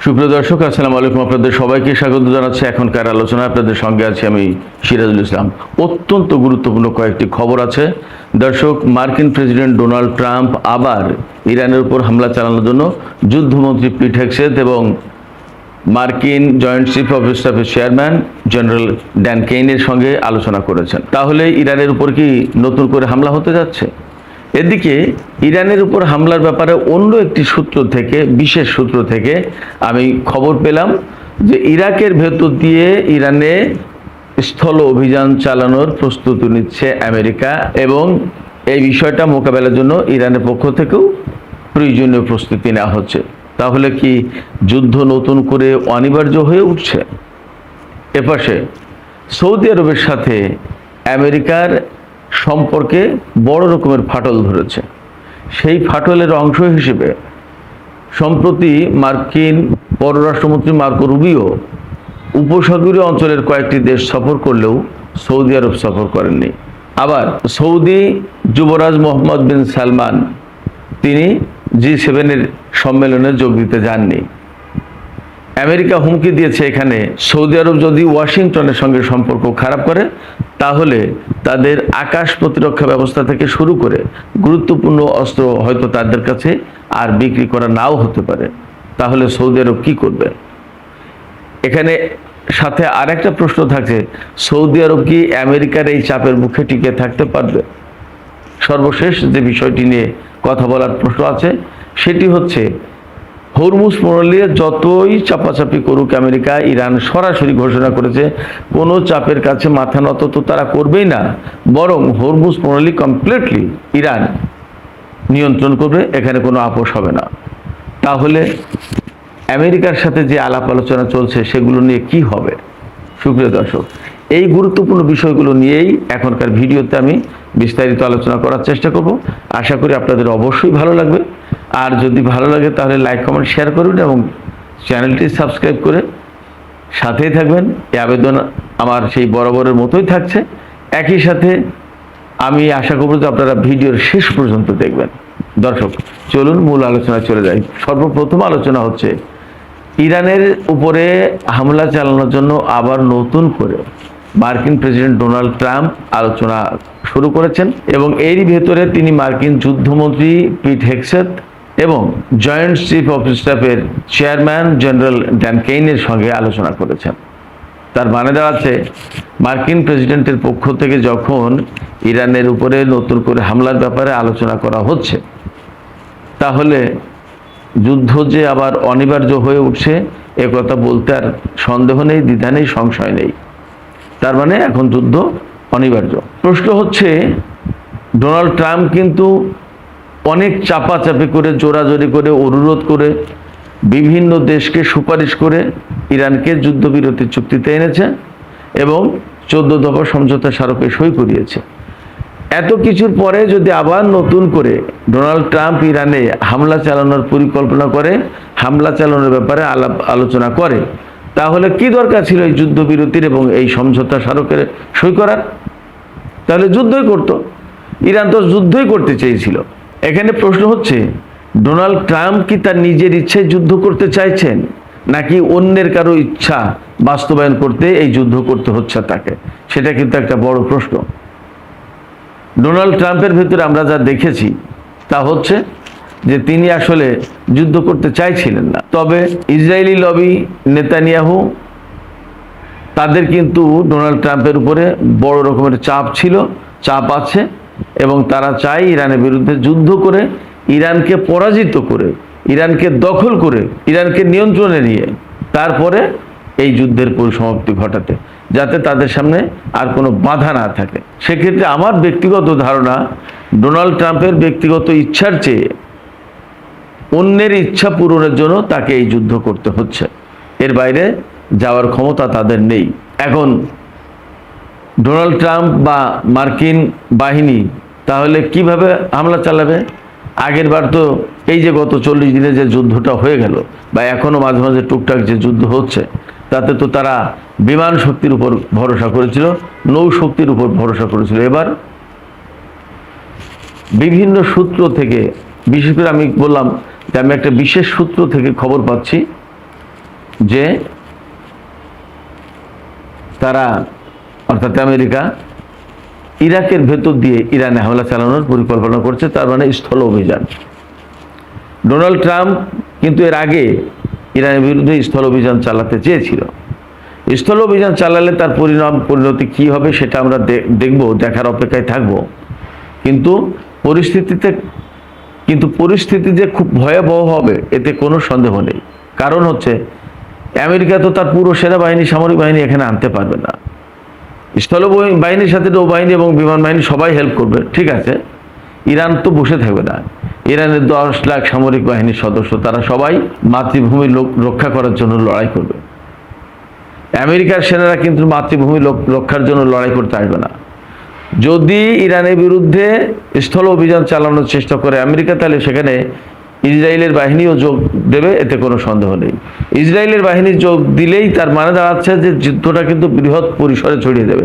সুপ্রিয় দর্শক, আসসালামু আলাইকুম। আপনাদের সবাইকে স্বাগত জানাচ্ছি এখনকার আলোচনা। আপনাদের সঙ্গে আছি আমি সিরাজুল ইসলাম। অত্যন্ত গুরুত্বপূর্ণ কয়েকটি খবর আছে দর্শক। মার্কিন প্রেসিডেন্ট ডোনাল্ড ট্রাম্প আবার ইরানের উপর হামলা চালানোর জন্য যুদ্ধমন্ত্রী পিট হেগসেথ এবং মার্কিন জয়েন্ট চিফ অফ স্টাফের চেয়ারম্যান জেনারেল ড্যান কেইনের সঙ্গে আলোচনা করেছেন। তাহলে ইরানের উপর কি নতুন করে হামলা হতে যাচ্ছে? এদিকে ইরানের উপর হামলার ব্যাপারে অন্য একটি সূত্র থেকে, বিশেষ সূত্র থেকে আমি খবর পেলাম যে ইরাকের ভেতর দিয়ে ইরানে স্থল অভিযান চালানোর প্রস্তুতি নিচ্ছে আমেরিকা এবং এই বিষয়টা মোকাবেলার জন্য ইরানের পক্ষ থেকেও প্রয়োজনীয় প্রস্তুতি নেওয়া হচ্ছে। তাহলে কি যুদ্ধ নতুন করে অনিবার্য হয়ে উঠছে? এপাশে সৌদি আরবের সাথে আমেরিকার সম্পর্কে বড় রকমের ফাটল ধরেছে। সেই ফাটলের অংশ হিসেবে সম্প্রতি মার্কিন পররাষ্ট্রমন্ত্রী মার্কো রুবিও উপসাগরীয় অঞ্চলের কয়েকটি দেশ সফর করলেও সৌদি আরব সফর করেননি। আবার সৌদি যুবরাজ মোহাম্মদ বিন সালমান তিনি G7 সম্মেলনে যোগ দিতে যাননি। আমেরিকা হুমকি দিয়েছে এখানে সৌদি আরব যদি ওয়াশিংটনের সঙ্গে সম্পর্ক খারাপ করে তাহলে তাদের আকাশ প্রতিরক্ষা ব্যবস্থা থেকে শুরু করে গুরুত্বপূর্ণ অস্ত্র হয়তো তাদের কাছে আর বিক্রি করা নাও হতে পারে। তাহলে সৌদি আরব কি করবে? এখানে সাথে আরেকটা প্রশ্ন থাকছে, সৌদি আরব কি আমেরিকার এই চাপের মুখে টিকে থাকতে পারবে? সর্বশেষ যে বিষয়টি নিয়ে কথা বলার প্রশ্ন আছে সেটি হচ্ছে, হরমুজ প্রণালী যতই চাপাচাপি করুক আমেরিকা, ইরান সরাসরি ঘোষণা করেছে কোনো চাপের কাছে মাথা নত তো তারা করবেই না, বরং হরমুজ প্রণালী কমপ্লিটলি ইরান নিয়ন্ত্রণ করবে, এখানে কোনো আপোষ হবে না। তাহলে আমেরিকার সাথে যে আলাপ আলোচনা চলছে সেগুলো নিয়ে কি হবে? সুপ্রিয় দর্শক, এই গুরুত্বপূর্ণ বিষয়গুলো নিয়েই এখনকার ভিডিওতে আমি বিস্তারিত আলোচনা করার চেষ্টা করব। আশা করি আপনাদের অবশ্যই ভালো লাগবে। আর যদি ভালো লাগে তাহলে লাইক, কমেন্ট, শেয়ার করুন এবং চ্যানেলটি সাবস্ক্রাইব করে সাথেই থাকবেন। এই আবেদন আমার সেই বরাবরের মতোই থাকছে। একই সাথে আমি আশা করব যে আপনারা ভিডিওর শেষ পর্যন্ত দেখবেন। দর্শক, চলুন মূল আলোচনায় চলে যাই। সর্বপ্রথম আলোচনা হচ্ছে ইরানের উপরে হামলা চালানোর জন্য আবার নতুন করে মার্কিন প্রেসিডেন্ট ডোনাল্ড ট্রাম্প আলোচনা শুরু করেছেন এবং এরই ভেতরে তিনি মার্কিন যুদ্ধমন্ত্রী পিট হেগসেথ এবং জয়েন্ট চিফ অফ স্টাফের চেয়ারম্যান জেনারেল ড্যান কেইনের সঙ্গে আলোচনা করেছেন। তার মানে দাঁড়াচ্ছে মার্কিন প্রেসিডেন্টের পক্ষ থেকে যখন ইরানের উপরে নতুন করে হামলার ব্যাপারে আলোচনা করা হচ্ছে, তাহলে যুদ্ধ যে আবার অনিবার্য হয়ে উঠছে একথা বলতে আর সন্দেহ নেই, দ্বিধা নেই, সংশয় নেই। তার মানে এখন যুদ্ধ অনিবার্য। প্রশ্ন হচ্ছে, ডোনাল্ড ট্রাম্প কিন্তু অনেক চাপাচাপি করে, জোরাজোরি করে, অনুরোধ করে, বিভিন্ন দেশকে সুপারিশ করে ইরানকে যুদ্ধবিরতির চুক্তিতে এনেছে এবং 14 দফা সমঝোতা স্মারকে সই করিয়েছে। এত কিছুর পরে যদি আবার নতুন করে ডোনাল্ড ট্রাম্প ইরানে হামলা চালানোর পরিকল্পনা করে, হামলা চালানোর ব্যাপারে আলোচনা করে, তাহলে কি দরকার ছিল এই যুদ্ধবিরতির এবং এই সমঝোতা স্মারকের সই করার? তাহলে যুদ্ধই করতো। ইরান তো যুদ্ধই করতে চেয়েছিল। এখানে প্রশ্ন হচ্ছে, ডোনাল্ড ট্রাম্প কি তার নিজের ইচ্ছায় যুদ্ধ করতে চাইছেন নাকি অন্যের কারো ইচ্ছা বাস্তবায়ন করতে এই যুদ্ধ করতে হচ্ছে তাকে? সেটা কিন্তু একটা বড় প্রশ্ন। ডোনাল্ড ট্রাম্পের ভেতরে আমরা যা দেখেছি তা হচ্ছে যে তিনি আসলে যুদ্ধ করতে চাইছিলেন না। তবে ইসরায়েলি লবি, নেতানিয়াহু, তাদের কিন্তু ডোনাল্ড ট্রাম্পের উপরে বড় রকমের চাপ ছিল, চাপ আছে এবং তারা চায় ইরানের বিরুদ্ধে যুদ্ধ করে, ইরানকে পরাজিত করে, ইরানকে দখল করে, ইরানকে নিয়ন্ত্রণে নিয়ে তারপরে এই যুদ্ধের পরিসমাপ্তি ঘটাতে, যাতে তাদের সামনে আর কোনো বাধা না থাকে। সেক্ষেত্রে আমার ব্যক্তিগত ধারণা, ডোনাল্ড ট্রাম্পের ব্যক্তিগত ইচ্ছার চেয়ে অন্যের ইচ্ছা পূরণের জন্য তাকে এই যুদ্ধ করতে হচ্ছে। এর বাইরে যাওয়ার ক্ষমতা তাদের নেই। এখন ডোনাল্ড ট্রাম্প বা মার্কিন বাহিনী তাহলে কিভাবে হামলা চালাবে? আগের বার তো এই যে গত 40 দিনে যে যুদ্ধটা হয়ে গেল বা এখনো মাঝে মাঝে টুকটাক যে যুদ্ধ হচ্ছে, তাতে তো তারা বিমান শক্তির উপর ভরসা করেছিল, নৌ শক্তির উপর ভরসা করেছিল। এবার বিভিন্ন সূত্র থেকে, বিশেষ করে আমি বললাম যে আমি একটা বিশেষ সূত্র থেকে খবর পাচ্ছি যে তারা অর্থাৎ আমেরিকা ইরাকের ভেতর দিয়ে ইরানে হামলা চালানোর পরিকল্পনা করছে, তার মানে স্থল অভিযান। ডোনাল্ড ট্রাম্প কিন্তু এর আগে ইরানের বিরুদ্ধে স্থল অভিযান চালাতে চেয়েছিল। স্থল অভিযান চালালে তার পরিণতি কি হবে সেটা আমরা দেখব, দেখার অপেক্ষায় থাকব। কিন্তু পরিস্থিতি যে খুব ভয়াবহ হবে এতে কোনো সন্দেহ নেই। কারণ হচ্ছে আমেরিকা তো তার পুরো সেনাবাহিনী, সামরিক বাহিনী এখানে আনতে পারবে না। স্থল বাহিনীর সাথে নৌবাহিনী এবং বিমান বাহিনী সবাই হেল্প করবে, ঠিক আছে। ইরান তো বসে থাকবে না। ইরানের 10 লাখ সামরিক বাহিনীর সদস্য, তারা সবাই মাতৃভূমি রক্ষা করার জন্য লড়াই করবে। আমেরিকার সেনারা কিন্তু মাতৃভূমি রক্ষার জন্য লড়াই করতে আসবে না। যদি ইরানের বিরুদ্ধে স্থল অভিযান চালানোর চেষ্টা করে আমেরিকা, তাহলে সেখানে ইসরায়েলের বাহিনীও যোগ দেবে, এতে কোনো সন্দেহ নেই। ইসরায়েলের বাহিনী যোগ দিলেই তার মানে দাঁড়াচ্ছে যে যুদ্ধটা কিন্তু বৃহৎ পরিসরে ছড়িয়ে যাবে।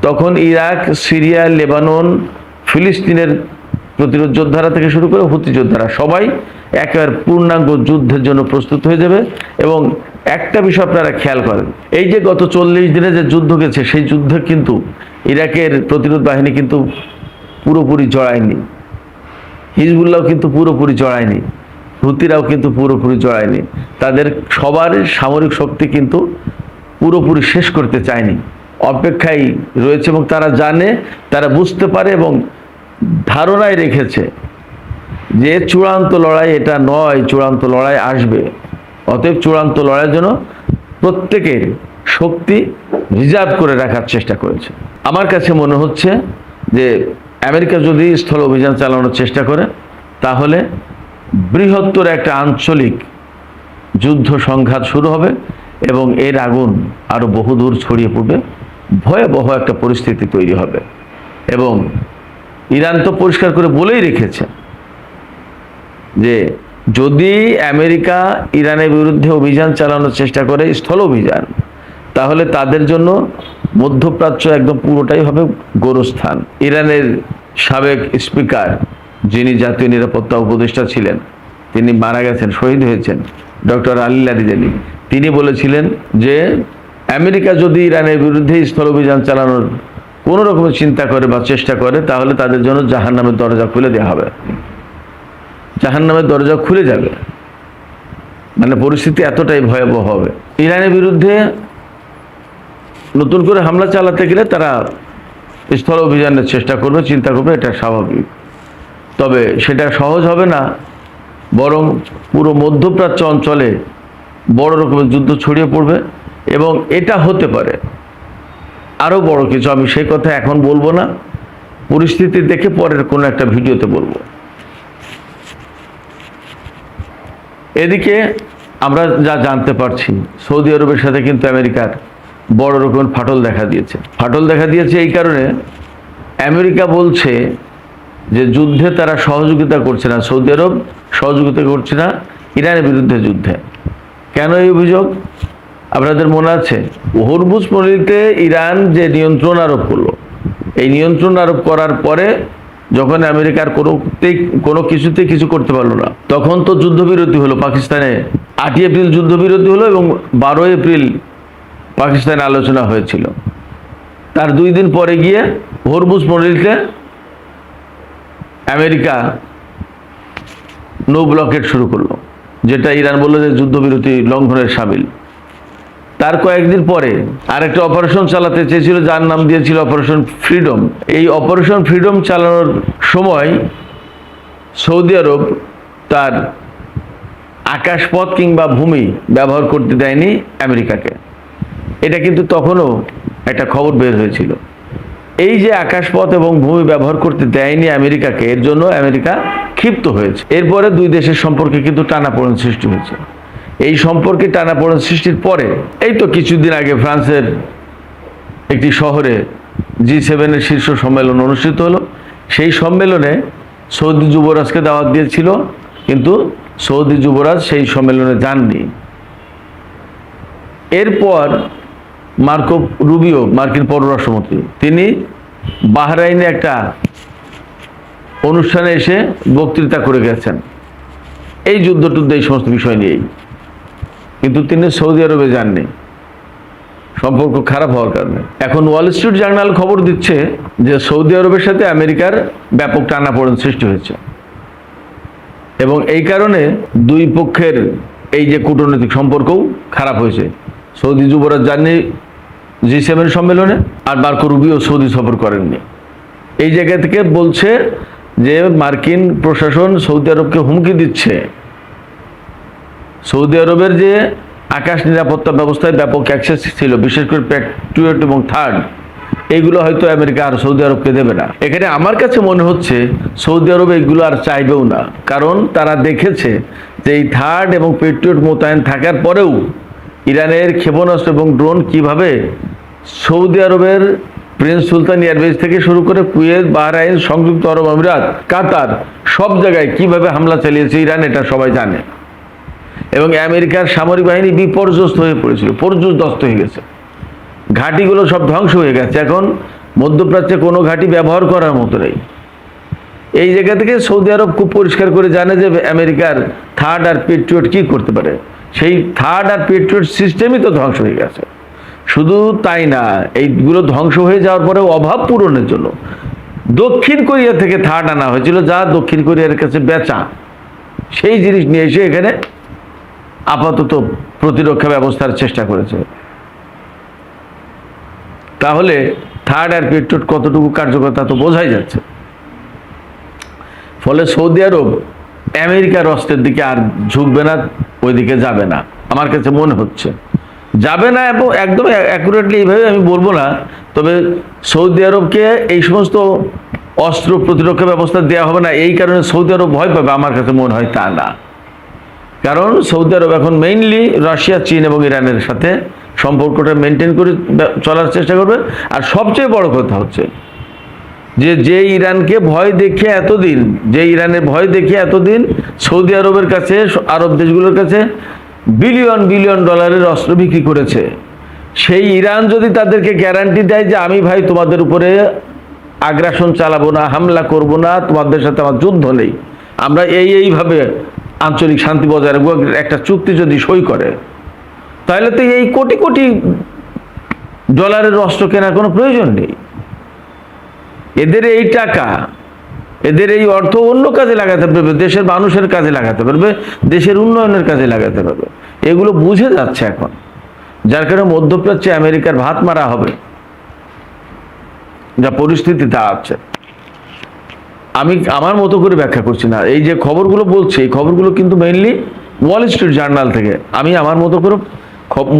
তখন ইরাক, সিরিয়া, লেবানন, ফিলিস্তিনের প্রতিরোধ যোদ্ধারা থেকে শুরু করে হুতি যোদ্ধারা সবাই একেবারে পূর্ণাঙ্গ যুদ্ধের জন্য প্রস্তুত হয়ে যাবে। এবং একটা বিষয় আপনারা খেয়াল করেন, এই যে গত 40 দিনে যে যুদ্ধ গেছে, সেই যুদ্ধে কিন্তু ইরাকের প্রতিরোধ বাহিনী কিন্তু পুরোপুরি জড়ায়নি, হিজবুল্লাহ কিন্তু পুরোপুরি জড়ায়নি, হুতিরাও কিন্তু পুরোপুরি জড়ায়নি। তাদের সবার সামরিক শক্তি কিন্তু পুরোপুরি শেষ করতে চায়নি, অপেক্ষায় রয়েছে। এবং তারা জানে, তারা বুঝতে পারে এবং ধারণায় রেখেছে যে চূড়ান্ত লড়াই এটা নয়, চূড়ান্ত লড়াই আসবে। অতএব চূড়ান্ত লড়াইয়ের জন্য প্রত্যেকের শক্তি রিজার্ভ করে রাখার চেষ্টা করেছে। আমার কাছে মনে হচ্ছে যে আমেরিকা যদি স্থল অভিযান চালানোর চেষ্টা করে, তাহলে বৃহত্তর একটা আঞ্চলিক যুদ্ধ সংঘাত শুরু হবে এবং এর আগুন আরো বহুদূর ছড়িয়ে পড়বে, ভয়াবহ একটা পরিস্থিতি তৈরি হবে। এবং ইরান তো পরিষ্কার করে বলেই রেখেছে যে যদি আমেরিকা ইরানের বিরুদ্ধে অভিযান চালানোর চেষ্টা করে, স্থল অভিযান, তাহলে তাদের জন্য মধ্যপ্রাচ্য একদম পুরোটাই হবে গোরস্থান। ইরানের সাবেক স্পিকার, যিনি জাতীয় নিরাপত্তা উপদেষ্টা ছিলেন, তিনি মারা গেছেন, শহীদ হয়েছেন, ডক্টর আলী লারিজানি, তিনি বলেছিলেন যে আমেরিকা যদি ইরানের বিরুদ্ধে স্থল অভিযান চালানোর কোনো রকমের চিন্তা করে বা চেষ্টা করে, তাহলে তাদের জন্য জাহান্নামের দরজা খুলে দেওয়া হবে, জাহান্নামের দরজা খুলে যাবে। মানে পরিস্থিতি এতটাই ভয়াবহ হবে। ইরানের বিরুদ্ধে নতুন করে হামলা চালাতে গেলে তারা স্থল অভিযানের চেষ্টা করবে, চিন্তা করবে, এটা স্বাভাবিক। তবে সেটা সহজ হবে না, বরং পুরো মধ্যপ্রাচ্য অঞ্চলে বড় রকমের যুদ্ধ ছড়িয়ে পড়বে। এবং এটা হতে পারে আরও বড় কিছু, আমি সেই কথা এখন বলবো না, পরিস্থিতি দেখে পরের কোনো একটা ভিডিওতে বলবো। এদিকে আমরা যা জানতে পারছি, সৌদি আরবের সাথে কিন্তু আমেরিকার বড় রকমের ফাটল দেখা দিয়েছে। ফাটল দেখা দিয়েছে এই কারণে, আমেরিকা বলছে যে যুদ্ধে তারা সহযোগিতা করছে না, সৌদি আরব সহযোগিতা করছে না ইরানের বিরুদ্ধে যুদ্ধে। কেন এই অভিযোগ? আপনাদের মনে আছে, হরমুজ প্রণালীতে ইরান যে নিয়ন্ত্রণ আরোপ করলো, এই নিয়ন্ত্রণ আরোপ করার পরে যখন আমেরিকার কোনো কিছুতেই কিছু করতে পারলো না, তখন তো যুদ্ধবিরতি হলো পাকিস্তানে। 8 এপ্রিল যুদ্ধবিরতি হলো এবং 12 এপ্রিল পাকিস্তানে আলোচনা হয়েছিল। তার 2 দিন পরে গিয়ে হরমুজ প্রণালীতে আমেরিকা নৌ ব্লকেট শুরু করলো, যেটা ইরান বলল যে যুদ্ধবিরতি লঙ্ঘনের শামিল। তার কয়েকদিন পরে আরেকটা অপারেশন চালাতে চেয়েছিল, যার নাম দিয়েছিল অপারেশন ফ্রিডম। এই অপারেশন ফ্রিডম চালানোর সময় সৌদি আরব তার আকাশপথ কিংবা ভূমি ব্যবহার করতে দেয়নি আমেরিকাকে। এটা কিন্তু তখনও একটা খবর বের হয়েছিল। এই যে আকাশপথ এবং ভূমি ব্যবহার করতে দেয়নি আমেরিকাকে, এর জন্য আমেরিকা ক্ষিপ্ত হয়েছে। এরপরে 2 দেশের সম্পর্কে কিন্তু টানাপোড়েন সৃষ্টি হয়েছে। এই সম্পর্কে টানাপোড়েন সৃষ্টির পরে এই তো কিছুদিন আগে ফ্রান্সের একটি শহরে G7 শীর্ষ সম্মেলন অনুষ্ঠিত হলো। সেই সম্মেলনে সৌদি যুবরাজকে দাওয়াত দিয়েছিল, কিন্তু সৌদি যুবরাজ সেই সম্মেলনে যাননি। এরপর মার্কো রুবিও, মার্কিন পররাষ্ট্রমন্ত্রী, তিনি বাহরাইনে একটা অনুষ্ঠানে এসে বক্তৃতা করে গেছেন এই যুদ্ধ টুদ্ধ এই সমস্ত বিষয় নিয়েই। কিন্তু তিনি সৌদি আরবে যাননি সম্পর্ক খারাপ হওয়ার কারণে। এখন ওয়াল স্ট্রিট জার্নাল খবর দিচ্ছে যে সৌদি আরবের সাথে আমেরিকার ব্যাপক টানাপোড়েন সৃষ্টি হয়েছে এবং এই কারণে দুই পক্ষের এই যে কূটনৈতিক সম্পর্কও খারাপ হয়েছে। সৌদি যুবরাজ যাননি G7 সম্মেলনে, আর মার্কো রুবিও সৌদি সফর করেননি। এই জায়গা থেকে বলছে যে মার্কিন প্রশাসন সৌদি আরবকে হুমকি দিচ্ছে সৌদি আরবের যে আকাশ নিরাপত্তা ব্যবস্থায় ব্যাপক অ্যাক্সেস ছিল, বিশেষ করে প্যাট্রিয়ট এবং থার্ড, এইগুলো হয়তো আমেরিকা আর সৌদি আরবকে দেবে না। এখানে আমার কাছে মনে হচ্ছে সৌদি আরব এইগুলো আর চাইবেও না, কারণ তারা দেখেছে যে এই থার্ড এবং প্যাট্রিয়ট মোতায়েন থাকার পরেও ইরানের ক্ষেপণাস্ত্র এবং ড্রোন কিভাবে সৌদি আরবের প্রিন্স সুলতান এয়ারবেজ থেকে শুরু করে কুয়েত, বাহরাইন, সংযুক্ত আরব আমিরাত, কাতার, সব জায়গায় কিভাবে হামলা চালিয়েছে ইরান, এটা সবাই জানে। এবং আমেরিকার সামরিক বাহিনী বিপর্যস্ত হয়ে পড়েছিল, পর্যদস্ত হয়ে গেছে, ঘাঁটিগুলো সব ধ্বংস হয়ে গেছে। এখন মধ্যপ্রাচ্যে কোনো ঘাঁটি ব্যবহার করার মতো নেই। এই জায়গা থেকে সৌদি আরব খুব পরিষ্কার করে জানে যে আমেরিকার থার্ড আর প্যাট্রিয়ট কী করতে পারে। সেই থার্ড আর প্যাট্রিয়ট সিস্টেমই তো ধ্বংস হয়ে গেছে। শুধু তাই না, এইগুলো ধ্বংস হয়ে যাওয়ার পরে অভাব পূরণের জন্য দক্ষিণ কোরিয়া থেকে থার্ড আনা হয়েছিল, যা দক্ষিণ কোরিয়ার কাছে বেচা। সেই জিনিস নিয়ে এসে এখানে আপাতত প্রতিরক্ষা ব্যবস্থার চেষ্টা করেছে। তাহলে থার্ড আর প্যাট্রিয়ট কতটুকু কার্যকর তো বোঝাই যাচ্ছে। ফলে সৌদি আরব আমেরিকার অস্ত্রের দিকে আর ঝুঁকবে না, ওইদিকে যাবে না, আমার কাছে মনে হচ্ছে যাবে না। এবং একদম অ্যাকুরেটলি এইভাবে আমি বলবো না, তবে সৌদি আরবকে এই সমস্ত অস্ত্র প্রতিরক্ষা ব্যবস্থা দেওয়া হবে না এই কারণে সৌদি আরব ভয় পাবে, আমার কাছে মনে হয় তা না। কারণ সৌদি আরব এখন মেইনলি রাশিয়া, চীন এবং ইরানের সাথে সম্পর্কটা মেনটেন করে চলার চেষ্টা করবে। আর সবচেয়ে বড় কথা হচ্ছে যে ইরানকে ভয় দেখিয়ে এতদিন, যে ইরানের ভয় দেখিয়ে এতদিন সৌদি আরবের কাছে, আরব দেশগুলোর কাছে বিলিয়ন বিলিয়ন ডলারের অস্ত্র বিক্রি করেছে, সেই ইরান যদি তাদেরকে গ্যারান্টি দেয় যে আমি ভাই তোমাদের উপরে আগ্রাসন চালাবো না, হামলা করব না, তোমাদের সাথে আমার যুদ্ধ নেই, আমরা এইভাবে আঞ্চলিক শান্তি বজায় রাখবো, একটা চুক্তি যদি সই করে, তাহলে তো এই কোটি কোটি ডলারের অস্ত্র কেনার কোনো প্রয়োজন নেই। এদের এই টাকা, এদের এই অর্থ অন্য কাজে লাগাতে পারবে, দেশের মানুষের কাজে লাগাতে পারবে, দেশের উন্নয়নের কাজে লাগাতে পারবে। এগুলো বুঝে যাচ্ছে এখন, যার কারণে মধ্যপ্রাচ্যে আমেরিকার ভাত মারা হবে, যা পরিস্থিতি দাঁড়াচ্ছে। আমি আমার মতো করে ব্যাখ্যা করছি না, এই যে খবরগুলো বলছি এই খবরগুলো কিন্তু মেইনলি ওয়াল স্ট্রিট জার্নাল থেকে আমি আমার মতো করে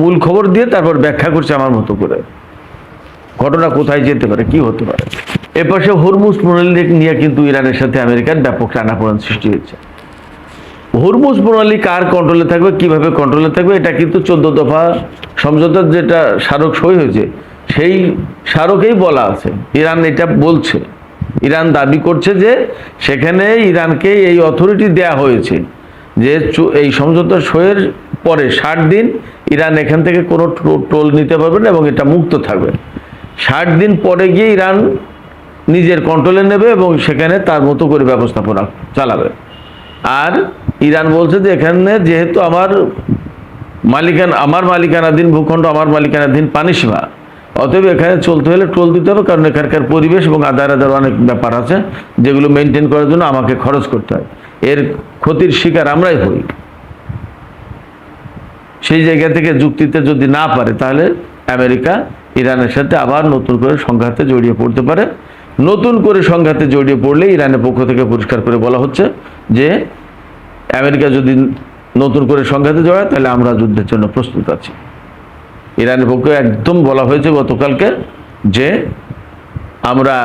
মূল খবর দিয়ে তারপর ব্যাখ্যা করছি আমার মতো করে, ঘটনা কোথায় যেতে পারে, কি হতে পারে। এপাশে হরমুজ প্রণালী নিয়ে কিন্তু ইরানের সাথে আমেরিকার ব্যাপক টানাপোড়েন সৃষ্টি হয়েছে। হরমুজ প্রণালী কার কন্ট্রোলে থাকবে, কিভাবে কন্ট্রোলে থাকবে, এটা কিন্তু 14 দফা সমঝোতার যেটা স্মারক সই হয়েছে সেই স্মারকেই বলা আছে। ইরান এটা বলছে, ইরান দাবি করছে যে সেখানে ইরানকে এই অথরিটি দেয়া হয়েছে যে এই সমঝোতা সইয়ের পরে 60 দিন ইরান এখান থেকে কোনো টোল নিতে পারবে না এবং এটা মুক্ত থাকবে। 60 দিন পরে গিয়ে ইরান নিজের কন্ট্রোলে নেবে এবং সেখানে তার মতো করে ব্যবস্থাপনা চালাবে। আর ইরান বলছে যে এখানে যেহেতু আমার মালিকানাধীন ভূখণ্ড, আমার মালিকানাধীন পানিসীমা, অতএব এখানে চলতে হলে টোল দিতে হবে, কারণ এখানকার পরিবেশ এবং আদার অনেক ব্যাপার আছে যেগুলো মেনটেন করার জন্য আমাকে খরচ করতে হয়, এর ক্ষতির শিকার আমরাই হই। সেই জায়গা থেকে যুক্তিতে যদি না পারে তাহলে আমেরিকা ইরানের সাথে আবার নতুন করে সংঘাতে জড়িয়ে পড়তে পারে। নতুন করে সংঘাতে জড়িয়ে পড়লে ইরানের পক্ষ থেকে পরিষ্কার করে বলা হচ্ছে যে আমেরিকা যদি নতুন করে সংঘাতে জড়ায় তাহলে আমরা যুদ্ধের জন্য প্রস্তুত আছি। ইরানের পক্ষে একদম বলা হয়েছে গতকালকে যে আমরা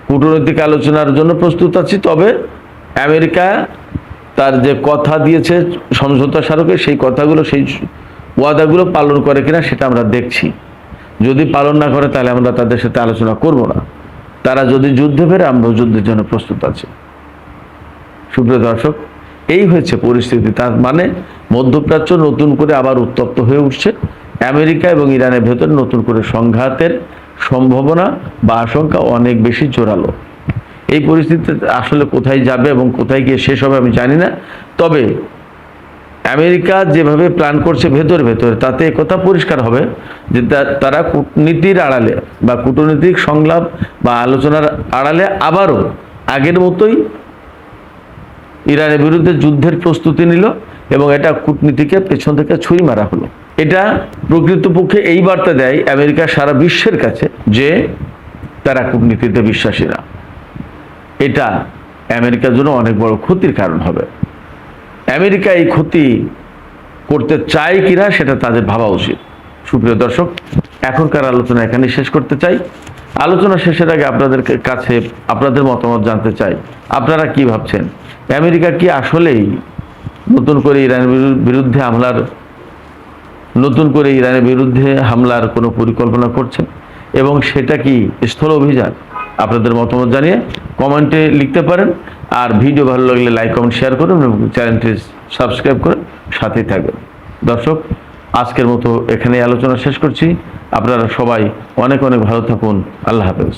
কূটনৈতিক আলোচনার জন্য প্রস্তুত আছি, তবে আমেরিকা তার যে কথা দিয়েছে সমঝোতা স্মারকে সেই কথাগুলো, সেই ওয়াদাগুলো পালন করে কিনা সেটা আমরা দেখছি। যদি পালন না করে তাহলে আমরা তাদের সাথে আলোচনা করব না। তারা যদি যুদ্ধে ফেরে আমরা যুদ্ধের জন্য প্রস্তুত আছি। সুপ্রিয় দর্শক, এই হয়েছে পরিস্থিতি। তার মানে মধ্যপ্রাচ্য নতুন করে আবার উত্তপ্ত হয়ে উঠছে। আমেরিকা এবং ইরানের ভেতরে নতুন করে সংঘাতের সম্ভাবনা বা আশঙ্কা অনেক বেশি জোরালো। এই পরিস্থিতিতে আসলে কোথায় যাবে এবং কোথায় গিয়ে শেষ হবে আমি জানি না। তবে আমেরিকা যেভাবে প্ল্যান করছে ভেতরে ভেতরে, তাতে কথা পরিষ্কার হবে যে তারা কূটনীতির আড়ালে বা কূটনৈতিক সংলাপ বা আলোচনার আড়ালে আবারও আগের মতোই ইরানের বিরুদ্ধে যুদ্ধের প্রস্তুতি নিল এবং এটা কূটনীতিকে পেছন থেকে ছুরি মারা হলো। এটা প্রকৃতপক্ষে এই বার্তা দেয় আমেরিকা সারা বিশ্বের কাছে যে তারা কূটনীতিতে বিশ্বাসী না। এটা আমেরিকার জন্য অনেক বড় ক্ষতির কারণ হবে। আমেরিকা এই ক্ষতি করতে চায় কিনা সেটা তাদের ভাবা উচিত। সুপ্রিয় দর্শক, এখনকার আলোচনা এখানে শেষ করতে চাই। আলোচনা শেষের আগে আপনাদের কাছে আপনাদের মতামত জানতে চাই। আপনারা কি ভাবছেন? আমেরিকা কি আসলেই নতুন করে ইরানের বিরুদ্ধে হামলার কোনো পরিকল্পনা করছেন এবং সেটা কি স্থল অভিযান? আপনাদের মতামত জানিয়ে কমেন্টে লিখতে পারেন। আর ভিডিও ভালো লাগলে লাইক কমেন্ট শেয়ার করুন এবং চ্যানেলটি সাবস্ক্রাইব করে সাথেই থাকবেন। দর্শক, আজকের মতো এখানেই আলোচনা শেষ করছি। আপনারা সবাই অনেক অনেক ভালো থাকুন। আল্লাহ হাফেজ।